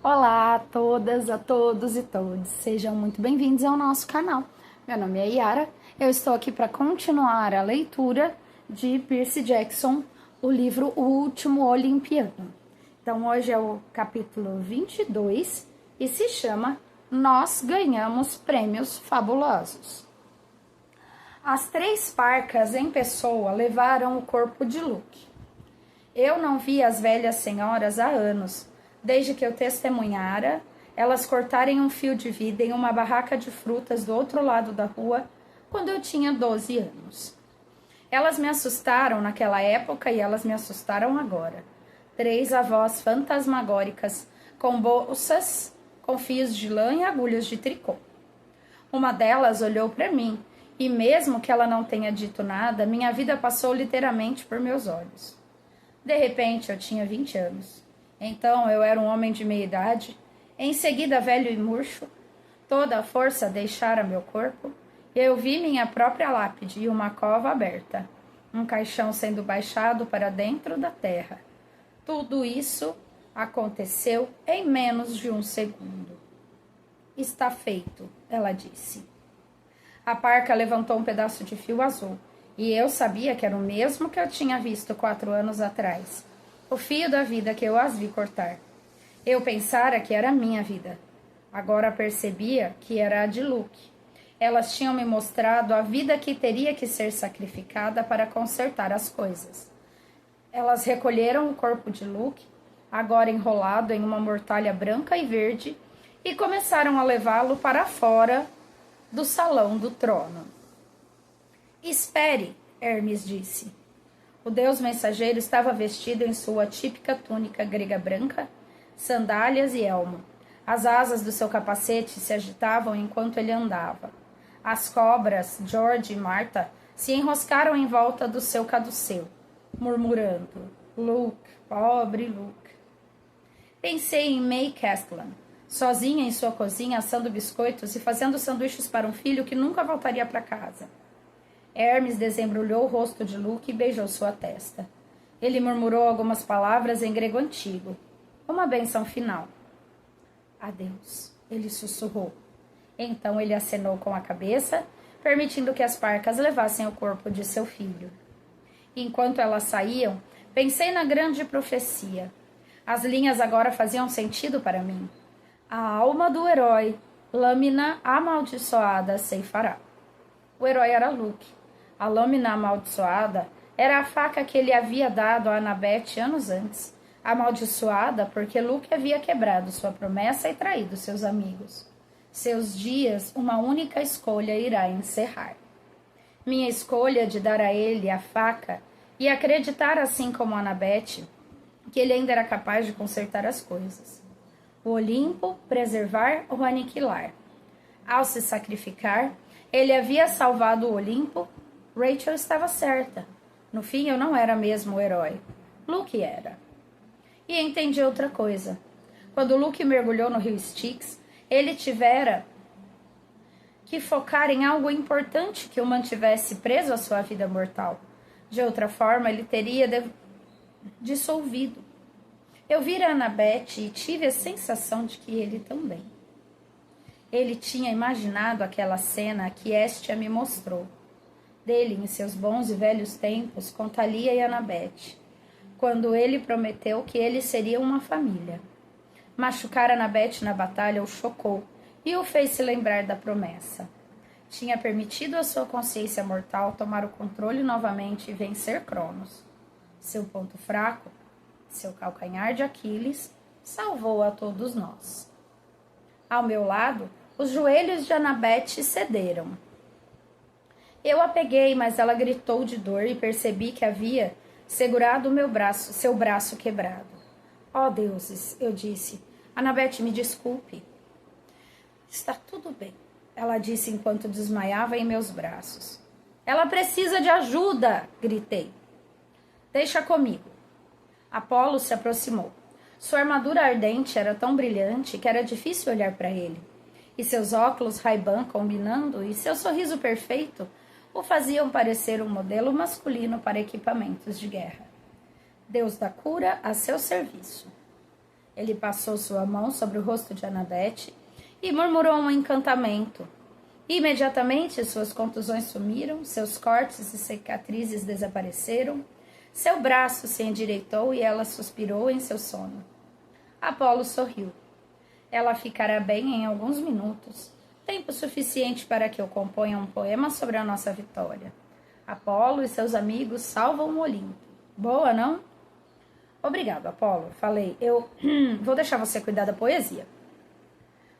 Olá a todas, a todos e todos, sejam muito bem-vindos ao nosso canal. Meu nome é Yara, eu estou aqui para continuar a leitura de Percy Jackson, o livro O Último Olimpiano. Então hoje é o capítulo 22 e se chama Nós Ganhamos Prêmios Fabulosos. As 3 parcas em pessoa levaram o corpo de Luke. Eu não vi as velhas senhoras há anos, desde que eu testemunhara elas cortarem um fio de vida em uma barraca de frutas do outro lado da rua, quando eu tinha 12 anos. Elas me assustaram naquela época e elas me assustaram agora. 3 avós fantasmagóricas, com bolsas, com fios de lã e agulhas de tricô. Uma delas olhou para mim, e mesmo que ela não tenha dito nada, minha vida passou literalmente por meus olhos. De repente, eu tinha 20 anos. Então, eu era um homem de meia idade, em seguida velho e murcho. Toda a força deixara meu corpo, e eu vi minha própria lápide e uma cova aberta, um caixão sendo baixado para dentro da terra. Tudo isso aconteceu em menos de um segundo. Está feito, ela disse. A parca levantou um pedaço de fio azul, e eu sabia que era o mesmo que eu tinha visto 4 anos atrás. O fio da vida que eu as vi cortar. Eu pensara que era a minha vida. Agora percebia que era a de Luke. Elas tinham me mostrado a vida que teria que ser sacrificada para consertar as coisas. Elas recolheram o corpo de Luke, agora enrolado em uma mortalha branca e verde, e começaram a levá-lo para fora do salão do trono. Espere, Hermes disse. O deus mensageiro estava vestido em sua típica túnica grega branca, sandálias e elmo. As asas do seu capacete se agitavam enquanto ele andava. As cobras, George e Martha, se enroscaram em volta do seu caduceu, murmurando: Luke, pobre Luke. Pensei em May Castellan, sozinha em sua cozinha assando biscoitos e fazendo sanduíches para um filho que nunca voltaria para casa. Hermes desembrulhou o rosto de Luke e beijou sua testa. Ele murmurou algumas palavras em grego antigo. Uma bênção final. Adeus, ele sussurrou. Então ele acenou com a cabeça, permitindo que as parcas levassem o corpo de seu filho. Enquanto elas saíam, pensei na grande profecia. As linhas agora faziam sentido para mim. A alma do herói, lâmina amaldiçoada, ceifará. O herói era Luke. A lâmina amaldiçoada era a faca que ele havia dado a Annabeth anos antes, amaldiçoada porque Luke havia quebrado sua promessa e traído seus amigos. Seus dias, uma única escolha irá encerrar. Minha escolha de dar a ele a faca e acreditar, assim como Annabeth, que ele ainda era capaz de consertar as coisas. O Olimpo, preservar ou aniquilar. Ao se sacrificar, ele havia salvado o Olimpo. Rachel estava certa. No fim, eu não era mesmo o herói. Luke era. E entendi outra coisa. Quando Luke mergulhou no rio Styx, ele tivera que focar em algo importante que o mantivesse preso à sua vida mortal. De outra forma, ele teria dissolvido. Eu vira Annabeth e tive a sensação de que ele também. Ele tinha imaginado aquela cena que Hestia me mostrou. Dele em seus bons e velhos tempos com Thalia e Annabeth, quando ele prometeu que eles seriam uma família. Machucar Annabeth na batalha o chocou e o fez se lembrar da promessa. Tinha permitido à sua consciência mortal tomar o controle novamente e vencer Cronos. Seu ponto fraco, seu calcanhar de Aquiles, salvou a todos nós. Ao meu lado, os joelhos de Annabeth cederam. Eu a peguei, mas ela gritou de dor e percebi que havia segurado seu braço quebrado. Oh, deuses, eu disse. Annabeth, me desculpe. Está tudo bem, ela disse enquanto desmaiava em meus braços. Ela precisa de ajuda, gritei. Deixa comigo. Apolo se aproximou. Sua armadura ardente era tão brilhante que era difícil olhar para ele. E seus óculos Ray-Ban combinando e seu sorriso perfeito o faziam parecer um modelo masculino para equipamentos de guerra. Deus da cura a seu serviço. Ele passou sua mão sobre o rosto de Annabeth e murmurou um encantamento. Imediatamente suas contusões sumiram, seus cortes e cicatrizes desapareceram, seu braço se endireitou e ela suspirou em seu sono. Apolo sorriu. Ela ficará bem em alguns minutos, tempo suficiente para que eu componha um poema sobre a nossa vitória. Apolo e seus amigos salvam o Olimpo. Boa, não? Obrigado, Apolo. Falei, eu vou deixar você cuidar da poesia.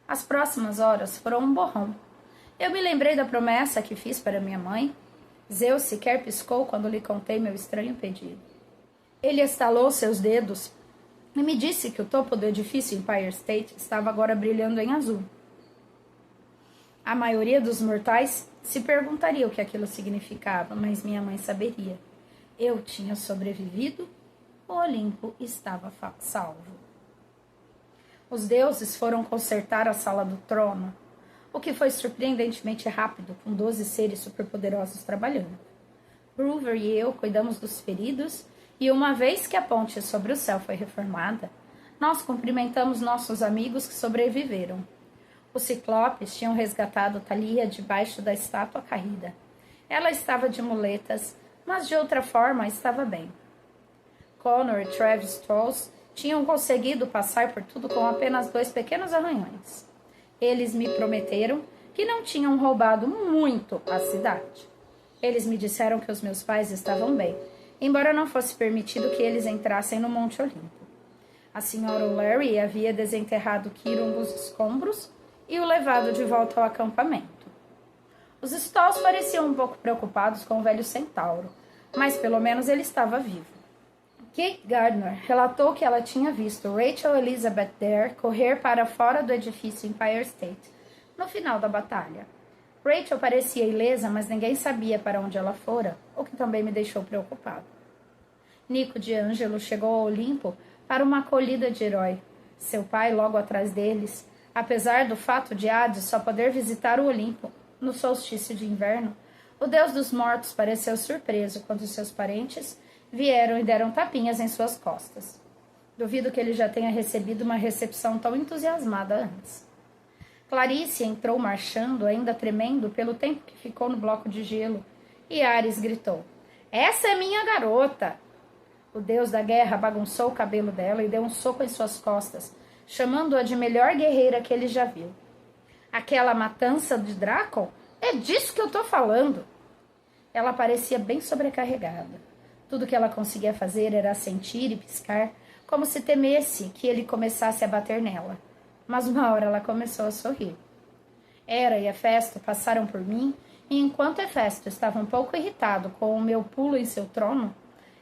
As próximas horas foram um borrão. Eu me lembrei da promessa que fiz para minha mãe. Zeus sequer piscou quando lhe contei meu estranho pedido. Ele estalou seus dedos e me disse que o topo do edifício Empire State estava agora brilhando em azul. A maioria dos mortais se perguntaria o que aquilo significava, mas minha mãe saberia. Eu tinha sobrevivido, o Olimpo estava salvo. Os deuses foram consertar a sala do trono, o que foi surpreendentemente rápido, com 12 seres superpoderosos trabalhando. Groover e eu cuidamos dos feridos, e uma vez que a ponte sobre o céu foi reformada, nós cumprimentamos nossos amigos que sobreviveram. Os ciclopes tinham resgatado Thalia debaixo da estátua caída. Ela estava de muletas, mas de outra forma estava bem. Connor e Travis Trolls tinham conseguido passar por tudo com apenas 2 pequenos arranhões. Eles me prometeram que não tinham roubado muito a cidade. Eles me disseram que os meus pais estavam bem, embora não fosse permitido que eles entrassem no Monte Olimpo. A senhora O'Leary havia desenterrado Kiron dos escombros e o levado de volta ao acampamento. Os Stalls pareciam um pouco preocupados com o velho centauro, mas pelo menos ele estava vivo. Kate Gardner relatou que ela tinha visto Rachel Elizabeth Dare correr para fora do edifício Empire State, no final da batalha. Rachel parecia ilesa, mas ninguém sabia para onde ela fora, o que também me deixou preocupado. Nico D'Angelo chegou ao Olimpo para uma acolhida de herói. Seu pai logo atrás deles, apesar do fato de Hades só poder visitar o Olimpo no solstício de inverno, o deus dos mortos pareceu surpreso quando seus parentes vieram e deram tapinhas em suas costas. Duvido que ele já tenha recebido uma recepção tão entusiasmada antes. Clarice entrou marchando, ainda tremendo, pelo tempo que ficou no bloco de gelo, e Ares gritou: "Essa é minha garota!" O deus da guerra bagunçou o cabelo dela e deu um soco em suas costas, chamando-a de melhor guerreira que ele já viu. "Aquela matança de Drácon? É disso que eu tô falando!" Ela parecia bem sobrecarregada. Tudo que ela conseguia fazer era sentir e piscar, como se temesse que ele começasse a bater nela. Mas uma hora ela começou a sorrir. Hera e Hefesto passaram por mim, e enquanto Hefesto estava um pouco irritado com o meu pulo em seu trono,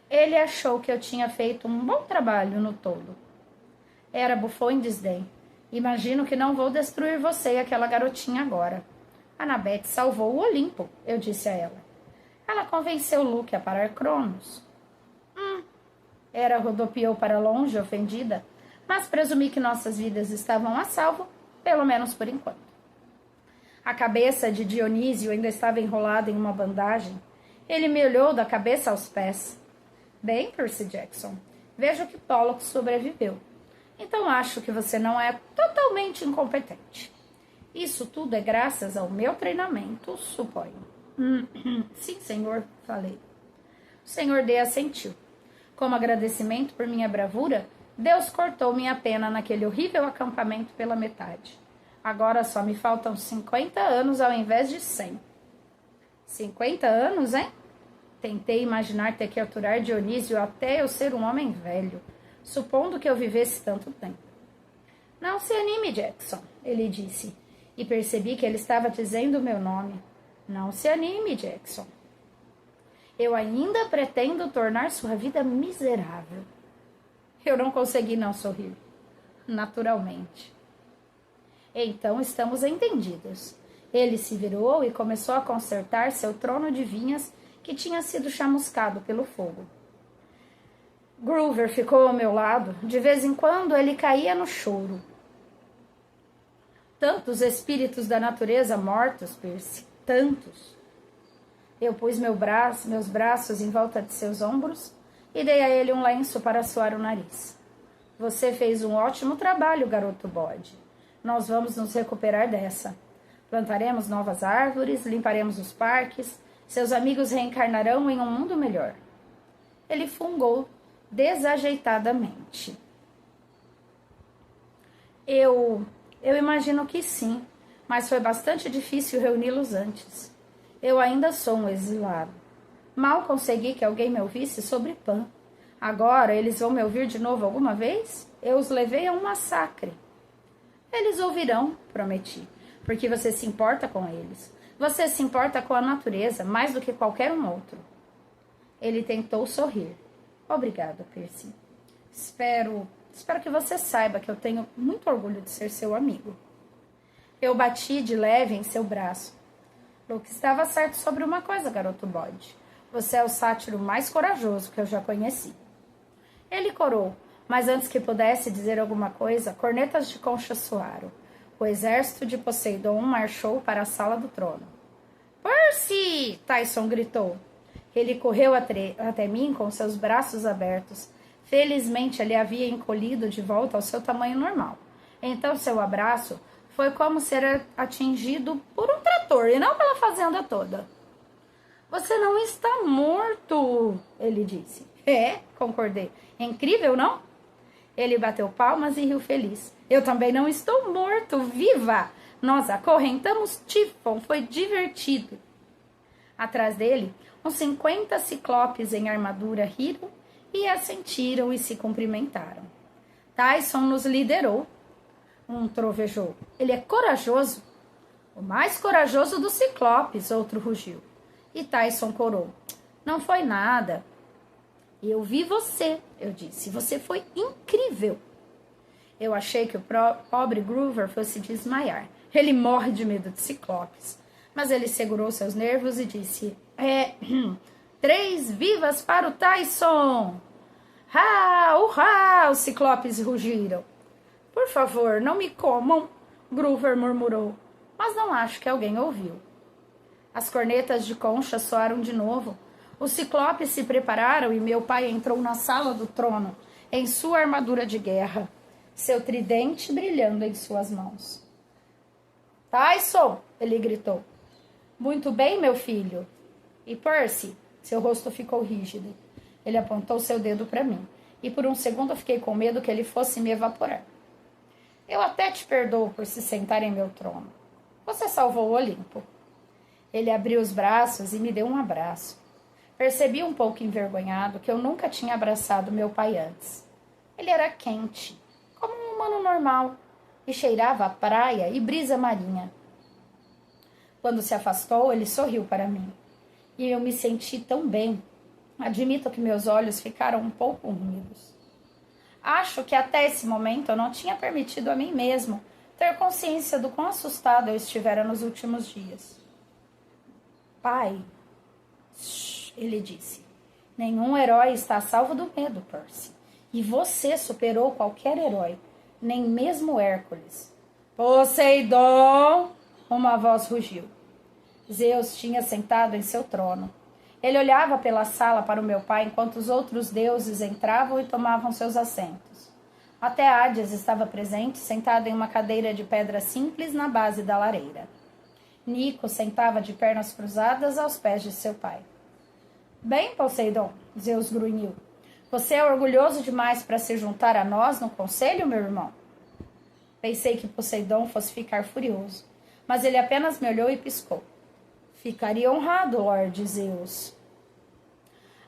ele achou que eu tinha feito um bom trabalho no todo. Hera bufou em desdém. "Imagino que não vou destruir você e aquela garotinha agora." "Annabeth salvou o Olimpo", eu disse a ela. Ela convenceu Luke a parar Cronos. Hera rodopiou para longe, ofendida, mas presumi que nossas vidas estavam a salvo, pelo menos por enquanto. A cabeça de Dionísio ainda estava enrolada em uma bandagem. Ele me olhou da cabeça aos pés. "Bem, Percy Jackson, vejo que Pollux sobreviveu. Então acho que você não é totalmente incompetente. Isso tudo é graças ao meu treinamento, suponho." "Sim, senhor", falei. O senhor D assentiu. Como agradecimento por minha bravura, Deus cortou minha pena naquele horrível acampamento pela metade. Agora só me faltam 50 anos ao invés de 100. 50 anos, hein? Tentei imaginar ter que aturar Dionísio até eu ser um homem velho, supondo que eu vivesse tanto tempo. "Não se anime, Jackson", ele disse, e percebi que ele estava dizendo o meu nome. "Não se anime, Jackson. Eu ainda pretendo tornar sua vida miserável." Eu não consegui não sorrir. Naturalmente. "Então estamos entendidos." Ele se virou e começou a consertar seu trono de vinhas que tinha sido chamuscado pelo fogo. Groover ficou ao meu lado. De vez em quando ele caía no choro. "Tantos espíritos da natureza mortos, Percy. Tantos." Eu pus meus braços em volta de seus ombros e dei a ele um lenço para suar o nariz. Você fez um ótimo trabalho, garoto bode. Nós vamos nos recuperar dessa. Plantaremos novas árvores, limparemos os parques, seus amigos reencarnarão em um mundo melhor. Ele fungou desajeitadamente. Eu imagino que sim, mas foi bastante difícil reuni-los antes. Eu ainda sou um exilado. Mal consegui que alguém me ouvisse sobre Pan. Agora eles vão me ouvir de novo alguma vez? Eu os levei a um massacre. Eles ouvirão, prometi, porque você se importa com eles. Você se importa com a natureza mais do que qualquer um outro. Ele tentou sorrir. Obrigado, Percy. Espero que você saiba que eu tenho muito orgulho de ser seu amigo. Eu bati de leve em seu braço. Luke estava certo sobre uma coisa, garoto bode. Você é o sátiro mais corajoso que eu já conheci. Ele corou, mas antes que pudesse dizer alguma coisa, cornetas de concha soaram. O exército de Poseidon marchou para a sala do trono. Percy! Tyson gritou. Ele correu até mim com seus braços abertos. Felizmente, ele havia encolhido de volta ao seu tamanho normal. Então, seu abraço foi como ser atingido por um trator e não pela fazenda toda. Você não está morto, ele disse. É, concordei. É incrível, não? Ele bateu palmas e riu feliz. Eu também não estou morto, viva! Nós acorrentamos Tifon, foi divertido. Atrás dele, uns 50 ciclopes em armadura riram e assentiram e se cumprimentaram. Tyson nos liderou. Um trovejou. Ele é corajoso. O mais corajoso dos ciclopes, outro rugiu. E Tyson corou. Não foi nada. Eu vi você, eu disse. Você foi incrível. Eu achei que o pobre Groover fosse desmaiar. Ele morre de medo de ciclopes. Mas ele segurou seus nervos e disse: 3 vivas para o Tyson! Ha! Urra! Os ciclopes rugiram. Por favor, não me comam, Groover murmurou. Mas não acho que alguém ouviu. As cornetas de concha soaram de novo. Os ciclopes se prepararam e meu pai entrou na sala do trono, em sua armadura de guerra, seu tridente brilhando em suas mãos. Tyson! Ele gritou. Muito bem, meu filho. E Percy? Seu rosto ficou rígido. Ele apontou seu dedo para mim, e por um segundo eu fiquei com medo que ele fosse me evaporar. Eu até te perdoo por se sentar em meu trono. Você salvou o Olimpo. Ele abriu os braços e me deu um abraço. Percebi um pouco envergonhado que eu nunca tinha abraçado meu pai antes. Ele era quente, como um humano normal, e cheirava a praia e brisa marinha. Quando se afastou, ele sorriu para mim. E eu me senti tão bem. Admito que meus olhos ficaram um pouco úmidos. Acho que até esse momento eu não tinha permitido a mim mesmo ter consciência do quão assustado eu estivera nos últimos dias. Pai, ele disse, nenhum herói está a salvo do medo, Percy. E você superou qualquer herói, nem mesmo Hércules. Poseidon! Uma voz rugiu. Zeus tinha sentado em seu trono. Ele olhava pela sala para o meu pai enquanto os outros deuses entravam e tomavam seus assentos. Até Hades estava presente, sentado em uma cadeira de pedra simples na base da lareira. Nico sentava de pernas cruzadas aos pés de seu pai. Bem, Poseidon, Zeus grunhiu. Você é orgulhoso demais para se juntar a nós no conselho, meu irmão? Pensei que Poseidon fosse ficar furioso, mas ele apenas me olhou e piscou. Ficaria honrado, Lorde Zeus.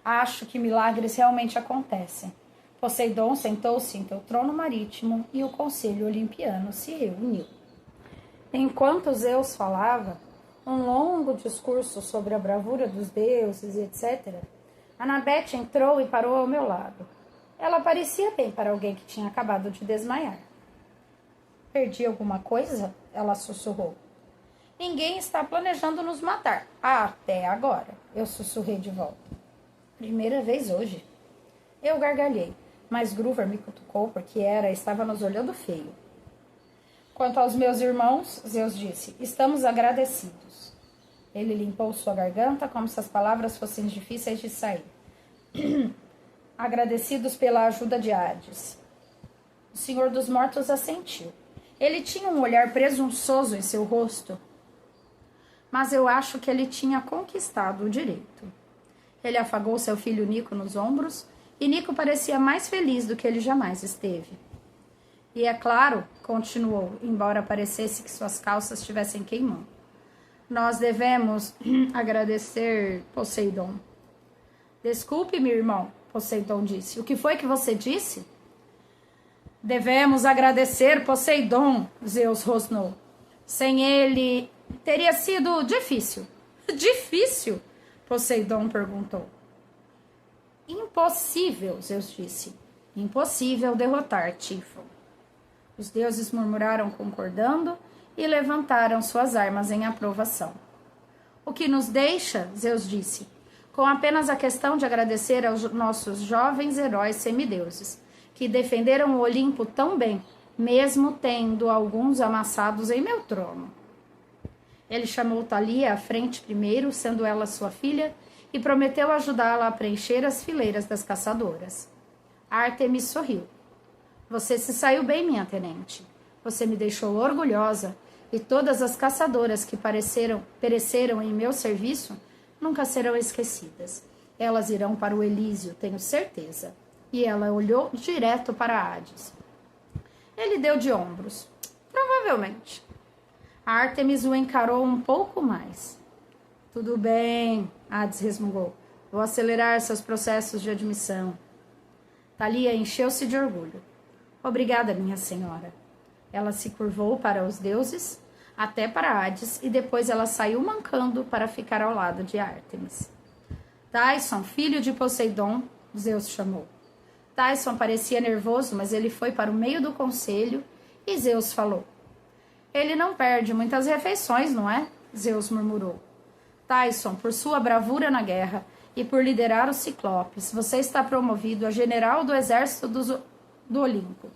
Acho que milagres realmente acontecem. Poseidon sentou-se em seu trono marítimo e o conselho olimpiano se reuniu. Enquanto Zeus falava, um longo discurso sobre a bravura dos deuses e etc., Annabeth entrou e parou ao meu lado. Ela parecia bem para alguém que tinha acabado de desmaiar. Perdi alguma coisa? Ela sussurrou. Ninguém está planejando nos matar. Até agora, eu sussurrei de volta. Primeira vez hoje. Eu gargalhei, mas Groover me cutucou porque estava nos olhando feio. Quanto aos meus irmãos, Zeus disse, estamos agradecidos. Ele limpou sua garganta como se as palavras fossem difíceis de sair. Agradecidos pela ajuda de Hades. O Senhor dos Mortos assentiu. Ele tinha um olhar presunçoso em seu rosto, mas eu acho que ele tinha conquistado o direito. Ele afagou seu filho Nico nos ombros, e Nico parecia mais feliz do que ele jamais esteve. E é claro, continuou, embora parecesse que suas calças estivessem queimando, nós devemos agradecer Poseidon. Desculpe-me, irmão, Poseidon disse. O que foi que você disse? Devemos agradecer Poseidon, Zeus rosnou. Sem ele, teria sido difícil. Difícil? Poseidon perguntou. Impossível, Zeus disse. Impossível derrotar Tifon. Os deuses murmuraram concordando e levantaram suas armas em aprovação. O que nos deixa, Zeus disse, com apenas a questão de agradecer aos nossos jovens heróis semideuses, que defenderam o Olimpo tão bem, mesmo tendo alguns amassados em meu trono. Ele chamou Thalia à frente primeiro, sendo ela sua filha, e prometeu ajudá-la a preencher as fileiras das caçadoras. Ártemis sorriu. Você se saiu bem, minha tenente. Você me deixou orgulhosa, e todas as caçadoras que pereceram em meu serviço nunca serão esquecidas. Elas irão para o Elísio, tenho certeza. E ela olhou direto para Hades. Ele deu de ombros. Provavelmente. A Ártemis o encarou um pouco mais. Tudo bem, Hades resmungou. Vou acelerar seus processos de admissão. Thalia encheu-se de orgulho. Obrigada, minha senhora. Ela se curvou para os deuses, até para Hades, e depois ela saiu mancando para ficar ao lado de Ártemis. Tyson, filho de Poseidon, Zeus chamou. Tyson parecia nervoso, mas ele foi para o meio do conselho e Zeus falou. Ele não perde muitas refeições, não é? Zeus murmurou. Tyson, por sua bravura na guerra e por liderar os Ciclopes, você está promovido a general do exército do Olimpo.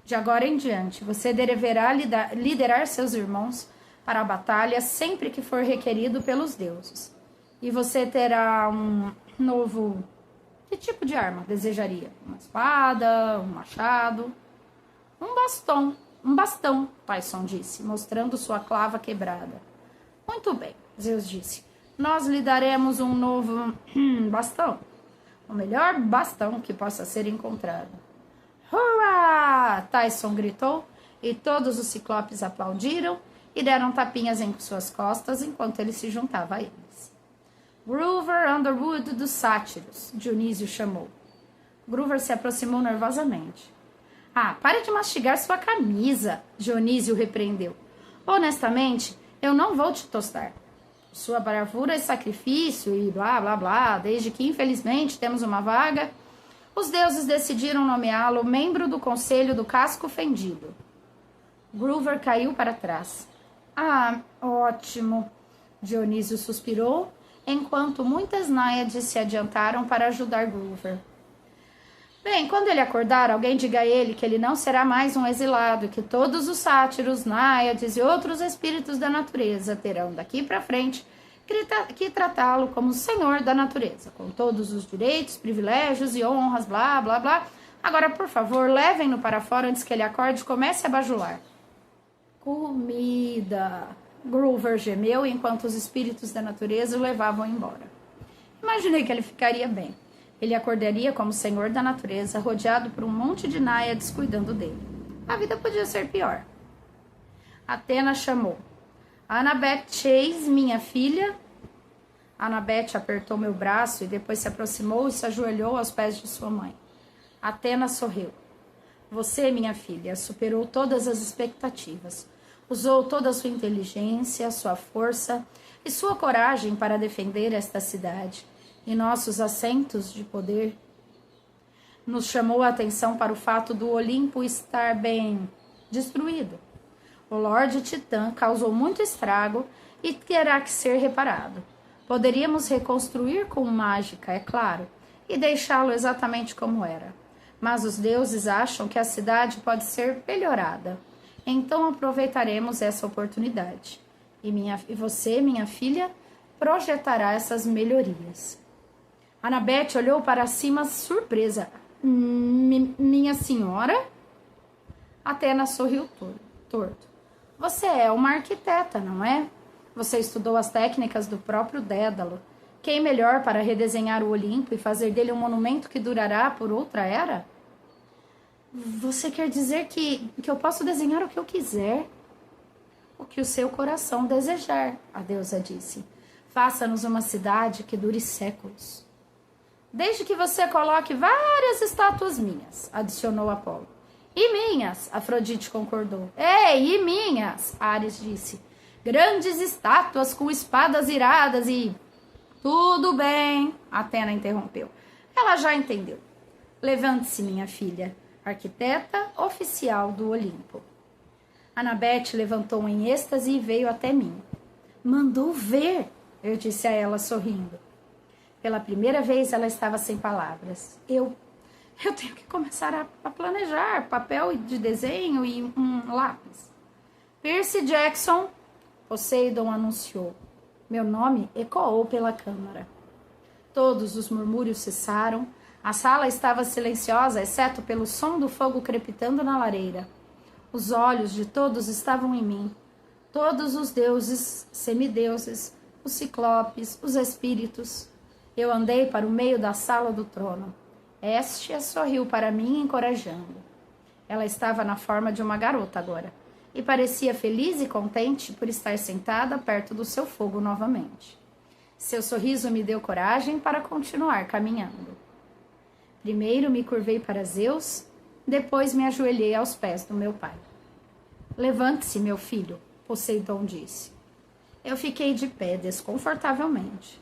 De agora em diante, você deverá liderar seus irmãos para a batalha sempre que for requerido pelos deuses. E você terá um novo... Que tipo de arma desejaria? Uma espada, um machado? Um bastão, Tyson disse, mostrando sua clava quebrada. Muito bem, Zeus disse. Nós lhe daremos um novo bastão. O melhor bastão que possa ser encontrado. Hurrah! Tyson gritou, e todos os ciclopes aplaudiram e deram tapinhas em suas costas enquanto ele se juntava a eles. Groover Underwood dos Sátiros, Dionísio chamou. Groover se aproximou nervosamente. Pare de mastigar sua camisa, Dionísio repreendeu. Honestamente, eu não vou te tostar. Sua bravura é sacrifício e blá, blá, blá, desde que, infelizmente, temos uma vaga, os deuses decidiram nomeá-lo membro do Conselho do Casco Fendido. Groover caiu para trás. Ótimo, Dionísio suspirou, enquanto muitas náiades se adiantaram para ajudar Groover. Bem, quando ele acordar, alguém diga a ele que ele não será mais um exilado e que todos os sátiros, náiades e outros espíritos da natureza terão daqui para frente que tratá-lo como senhor da natureza, com todos os direitos, privilégios e honras, blá, blá, blá. Agora, por favor, levem-no para fora antes que ele acorde e comece a bajular. Comida! Groover gemeu enquanto os espíritos da natureza o levavam embora. Imaginei que ele ficaria bem. Ele acordaria como senhor da natureza, rodeado por um monte de náiades cuidando dele. A vida podia ser pior. Atena chamou. Annabeth Chase, minha filha. Annabeth apertou meu braço e depois se aproximou e se ajoelhou aos pés de sua mãe. Atena sorriu. Você, minha filha, superou todas as expectativas. Usou toda a sua inteligência, sua força e sua coragem para defender esta cidade e nossos assentos de poder. Nos chamou a atenção para o fato do Olimpo estar bem destruído. O Lorde Titã causou muito estrago e terá que ser reparado. Poderíamos reconstruir com mágica, é claro, e deixá-lo exatamente como era. Mas os deuses acham que a cidade pode ser melhorada. Então aproveitaremos essa oportunidade. E você, minha filha, projetará essas melhorias. Annabeth olhou para cima surpresa. Minha senhora? Atena sorriu torto. Você é uma arquiteta, não é? Você estudou as técnicas do próprio Dédalo. Quem melhor para redesenhar o Olimpo e fazer dele um monumento que durará por outra era? Você quer dizer que eu posso desenhar o que eu quiser? O que o seu coração desejar, a deusa disse. Faça-nos uma cidade que dure séculos. Desde que você coloque várias estátuas minhas, adicionou Apolo. E minhas, Afrodite concordou. Ei, e minhas, Ares disse. Grandes estátuas com espadas iradas e... Tudo bem, Atena interrompeu. Ela já entendeu. Levante-se, minha filha, arquiteta oficial do Olimpo. Anabete levantou em êxtase e veio até mim. Mandou ver, eu disse a ela sorrindo. Pela primeira vez ela estava sem palavras. Eu tenho que começar a planejar, papel de desenho e um lápis. Percy Jackson, Poseidon anunciou. Meu nome ecoou pela câmara. Todos os murmúrios cessaram. A sala estava silenciosa, exceto pelo som do fogo crepitando na lareira. Os olhos de todos estavam em mim. Todos os deuses, semideuses, os ciclopes, os espíritos. Eu andei para o meio da sala do trono. Héstia sorriu para mim, encorajando. Ela estava na forma de uma garota agora, e parecia feliz e contente por estar sentada perto do seu fogo novamente. Seu sorriso me deu coragem para continuar caminhando. Primeiro me curvei para Zeus, depois me ajoelhei aos pés do meu pai. Levante-se, meu filho, Poseidon disse. Eu fiquei de pé desconfortavelmente.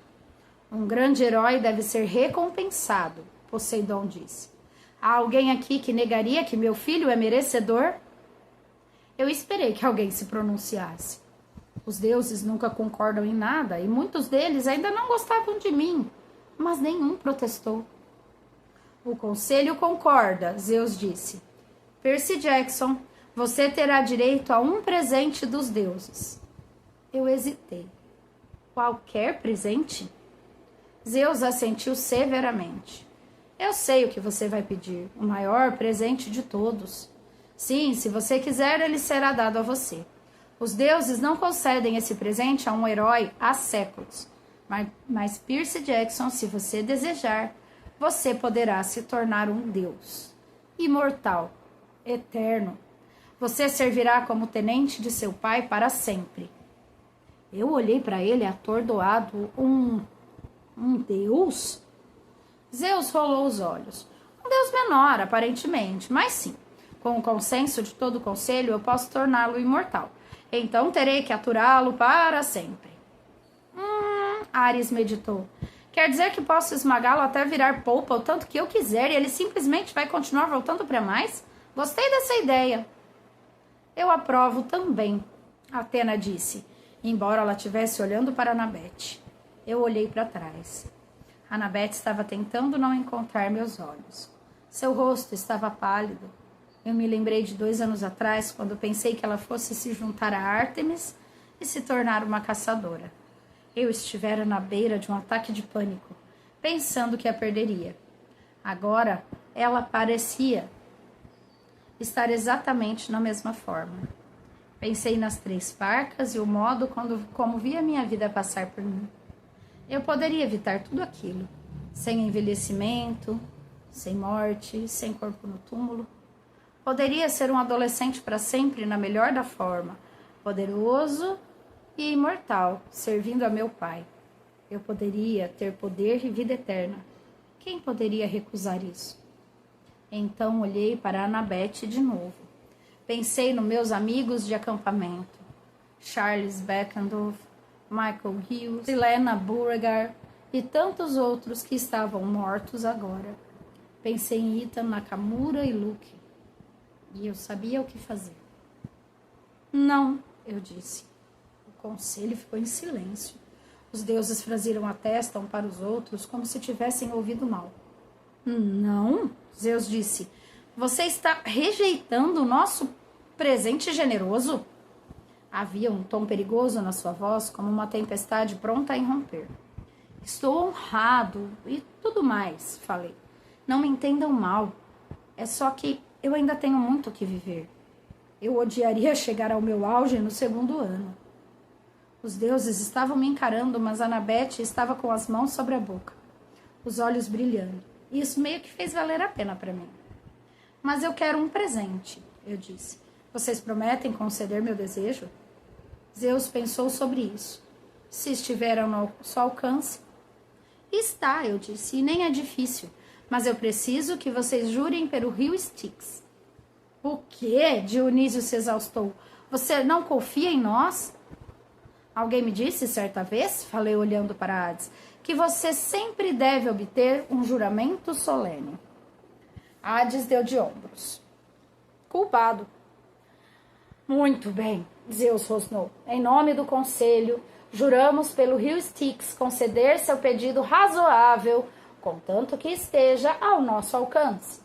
Um grande herói deve ser recompensado, Poseidon disse. Há alguém aqui que negaria que meu filho é merecedor? Eu esperei que alguém se pronunciasse. Os deuses nunca concordam em nada e muitos deles ainda não gostavam de mim, mas nenhum protestou. O conselho concorda, Zeus disse. Percy Jackson, você terá direito a um presente dos deuses. Eu hesitei. Qualquer presente? Zeus assentiu severamente. Eu sei o que você vai pedir, o maior presente de todos. Sim, se você quiser, ele será dado a você. Os deuses não concedem esse presente a um herói há séculos. Mas Percy Jackson, se você desejar, você poderá se tornar um deus. Imortal, eterno. Você servirá como tenente de seu pai para sempre. Eu olhei para ele atordoado. Um deus? Zeus rolou os olhos. Um deus menor, aparentemente, mas sim. Com o consenso de todo o conselho, eu posso torná-lo imortal. Então terei que aturá-lo para sempre. Ares meditou. Quer dizer que posso esmagá-lo até virar polpa o tanto que eu quiser e ele simplesmente vai continuar voltando para mais? Gostei dessa ideia. Eu aprovo também, Atena disse, embora ela estivesse olhando para Anabete. Eu olhei para trás. Anabete estava tentando não encontrar meus olhos. Seu rosto estava pálido. Eu me lembrei de 2 anos atrás, quando pensei que ela fosse se juntar a Ártemis e se tornar uma caçadora. Eu estivera na beira de um ataque de pânico, pensando que a perderia. Agora, ela parecia estar exatamente na mesma forma. Pensei nas 3 parcas e o modo como via minha vida passar por mim. Eu poderia evitar tudo aquilo, sem envelhecimento, sem morte, sem corpo no túmulo. Poderia ser um adolescente para sempre na melhor da forma, poderoso e imortal, servindo a meu pai. Eu poderia ter poder e vida eterna. Quem poderia recusar isso? Então olhei para Anabete de novo. Pensei nos meus amigos de acampamento. Charles Beckendorf, Michael Hughes, Helena Beauregard e tantos outros que estavam mortos agora. Pensei em Ethan Nakamura e Luke. E eu sabia o que fazer. Não, eu disse. O conselho ficou em silêncio. Os deuses franziram a testa um para os outros, como se tivessem ouvido mal. Não, Zeus disse. Você está rejeitando o nosso presente generoso? Havia um tom perigoso na sua voz, como uma tempestade pronta a irromper. Estou honrado e tudo mais, falei. Não me entendam mal. É só que eu ainda tenho muito que viver. Eu odiaria chegar ao meu auge no segundo ano. Os deuses estavam me encarando, mas Annabeth estava com as mãos sobre a boca, os olhos brilhando. E isso meio que fez valer a pena para mim. Mas eu quero um presente, eu disse. Vocês prometem conceder meu desejo? Zeus pensou sobre isso. Se estiver ao nosso alcance. Está, eu disse, e nem é difícil. Mas eu preciso que vocês jurem pelo rio Styx. O quê? Dionísio se exaustou. Você não confia em nós? Alguém me disse certa vez, falei olhando para Hades, que você sempre deve obter um juramento solene. Hades deu de ombros. Culpado. Muito bem, Zeus rosnou. Em nome do conselho, juramos pelo rio Styx conceder seu pedido razoável, contanto que esteja ao nosso alcance.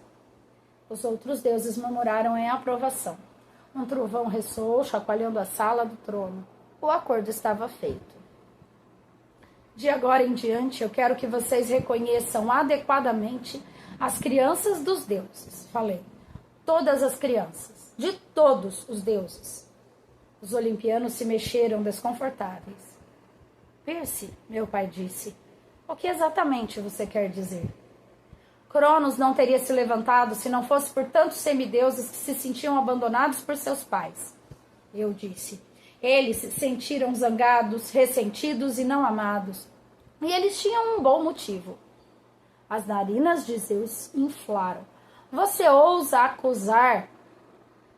Os outros deuses murmuraram em aprovação. Um trovão ressoou, chacoalhando a sala do trono. O acordo estava feito. De agora em diante, eu quero que vocês reconheçam adequadamente as crianças dos deuses. Falei. Todas as crianças. De todos os deuses. Os olimpianos se mexeram desconfortáveis. Percy, meu pai disse, o que exatamente você quer dizer? Cronos não teria se levantado se não fosse por tantos semideuses que se sentiam abandonados por seus pais. Eu disse. Eles se sentiram zangados, ressentidos e não amados. E eles tinham um bom motivo. As narinas de Zeus inflaram. Você ousa acusar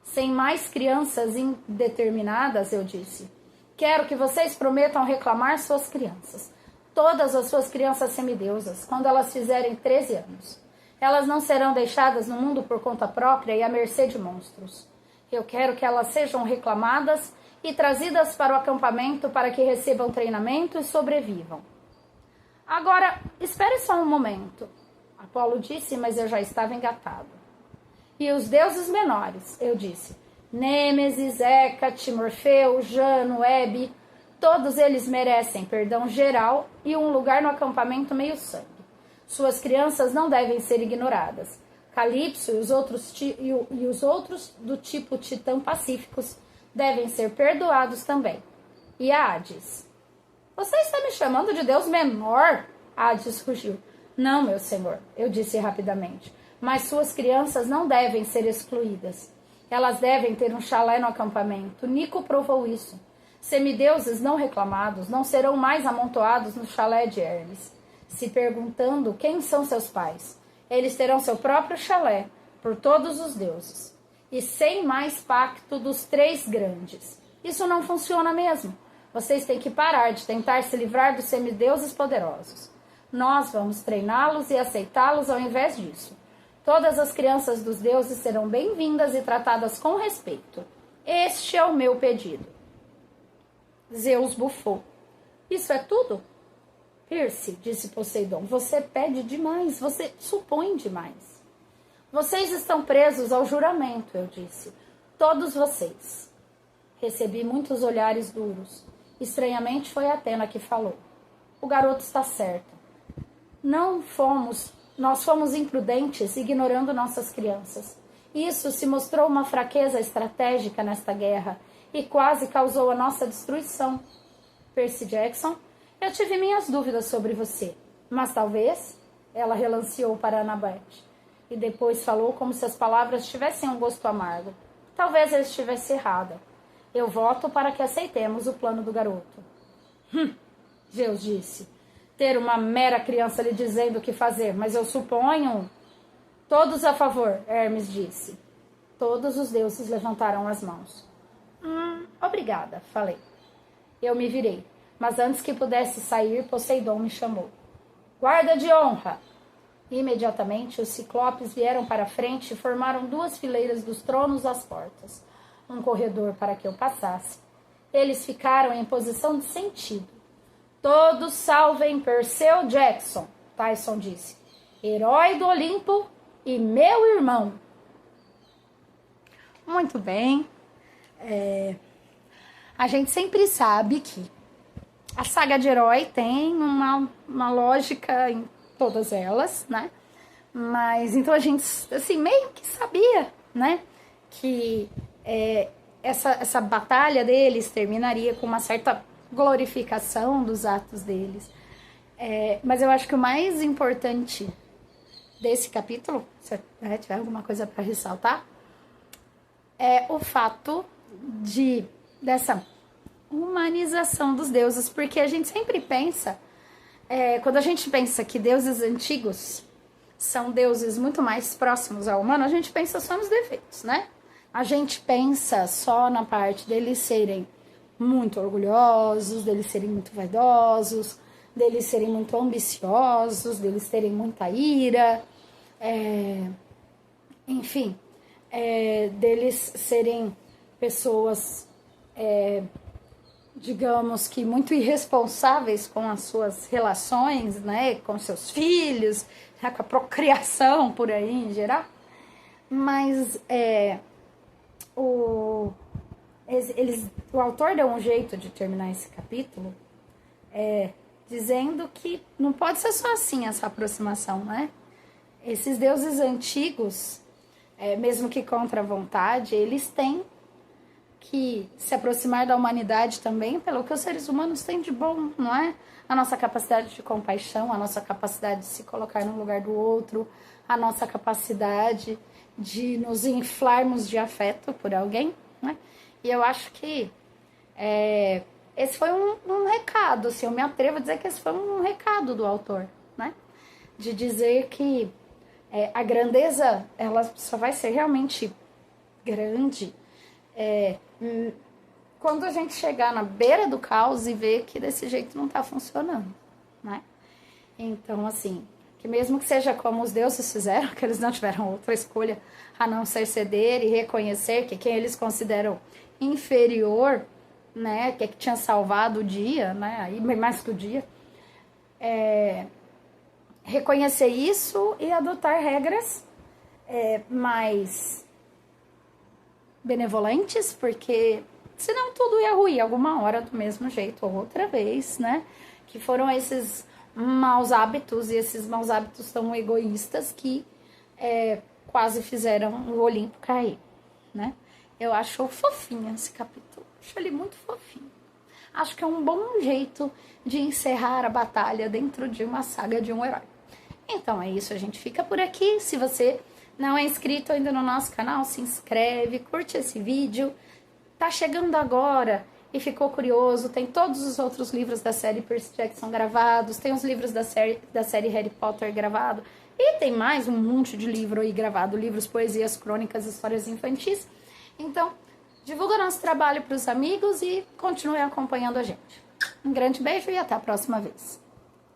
sem mais crianças indeterminadas, eu disse. Quero que vocês prometam reclamar suas crianças. Todas as suas crianças semideusas, quando elas fizerem 13 anos. Elas não serão deixadas no mundo por conta própria e à mercê de monstros. Eu quero que elas sejam reclamadas e trazidas para o acampamento para que recebam treinamento e sobrevivam. Agora, espere só um momento. Apolo disse, mas eu já estava engatado. E os deuses menores, eu disse. Nêmesis, Hécate, Morfeu, Jano, Hebe, todos eles merecem perdão geral e um lugar no acampamento meio-sangue. Suas crianças não devem ser ignoradas. Calipso e os outros do tipo Titã Pacíficos devem ser perdoados também. E Hades? Você está me chamando de Deus menor? Hades rugiu. Não, meu senhor, eu disse rapidamente. Mas suas crianças não devem ser excluídas. Elas devem ter um chalé no acampamento. Nico provou isso. Semideuses não reclamados não serão mais amontoados no chalé de Hermes, se perguntando quem são seus pais. Eles terão seu próprio chalé, por todos os deuses. E sem mais pacto dos três grandes. Isso não funciona mesmo. Vocês têm que parar de tentar se livrar dos semideuses poderosos. Nós vamos treiná-los e aceitá-los ao invés disso. Todas as crianças dos deuses serão bem-vindas e tratadas com respeito. Este é o meu pedido. Zeus bufou. Isso é tudo? Percy, disse Poseidon, você pede demais, você supõe demais. Vocês estão presos ao juramento, eu disse. Todos vocês. Recebi muitos olhares duros. Estranhamente foi Atena que falou. O garoto está certo. Nós fomos imprudentes, ignorando nossas crianças. Isso se mostrou uma fraqueza estratégica nesta guerra e quase causou a nossa destruição. Percy Jackson, eu tive minhas dúvidas sobre você, mas talvez, ela relanceou para Annabeth, e depois falou como se as palavras tivessem um gosto amargo. Talvez eu estivesse errada. Eu voto para que aceitemos o plano do garoto. Zeus disse. Ter uma mera criança lhe dizendo o que fazer, mas eu suponho... Todos a favor, Hermes disse. Todos os deuses levantaram as mãos. Obrigada, falei. Eu me virei, mas antes que pudesse sair, Poseidon me chamou. Guarda de honra! Imediatamente, os ciclopes vieram para a frente e formaram duas fileiras dos tronos às portas. Um corredor para que eu passasse. Eles ficaram em posição de sentido. Todos salvem Perseu Jackson, Tyson disse. Herói do Olimpo e meu irmão. Muito bem. A gente sempre sabe que a saga de herói tem uma lógica em todas elas, né? Mas então a gente, assim, meio que sabia, né? Que essa batalha deles terminaria com uma certa glorificação dos atos deles. Mas eu acho que o mais importante desse capítulo, se tiver alguma coisa para ressaltar, é o fato dessa humanização dos deuses, porque a gente sempre pensa, quando a gente pensa que deuses antigos são deuses muito mais próximos ao humano, a gente pensa só nos defeitos, né? A gente pensa só na parte deles serem muito orgulhosos, deles serem muito vaidosos, deles serem muito ambiciosos, deles terem muita ira, enfim, deles serem pessoas, digamos que muito irresponsáveis com as suas relações, né, com seus filhos, com a procriação por aí em geral. Mas o autor deu um jeito de terminar esse capítulo dizendo que não pode ser só assim essa aproximação, né? Esses deuses antigos, mesmo que contra a vontade, eles têm que se aproximar da humanidade também pelo que os seres humanos têm de bom, não é? A nossa capacidade de compaixão, a nossa capacidade de se colocar no lugar do outro, a nossa capacidade de nos inflarmos de afeto por alguém, né? E eu acho que esse foi um recado, assim, eu me atrevo a dizer que esse foi um recado do autor, né? De dizer que a grandeza, ela só vai ser realmente grande quando a gente chegar na beira do caos e ver que desse jeito não tá funcionando, né? Então, assim, que mesmo que seja como os deuses fizeram, que eles não tiveram outra escolha a não ser ceder e reconhecer que quem eles consideram inferior, né, que tinha salvado o dia, né, aí mais que o dia, reconhecer isso e adotar regras mais benevolentes, porque senão tudo ia ruir alguma hora do mesmo jeito, ou outra vez, né, que foram esses maus hábitos, e esses maus hábitos tão egoístas que quase fizeram o Olimpo cair, né. Eu acho fofinho esse capítulo, acho ele muito fofinho. Acho que é um bom jeito de encerrar a batalha dentro de uma saga de um herói. Então é isso, a gente fica por aqui. Se você não é inscrito ainda no nosso canal, se inscreve, curte esse vídeo. Tá chegando agora e ficou curioso, tem todos os outros livros da série Percy Jackson gravados, tem os livros da série Harry Potter gravado, e tem mais um monte de livro aí gravado, livros, poesias, crônicas, histórias infantis. Então, divulga nosso trabalho para os amigos e continue acompanhando a gente. Um grande beijo e até a próxima vez.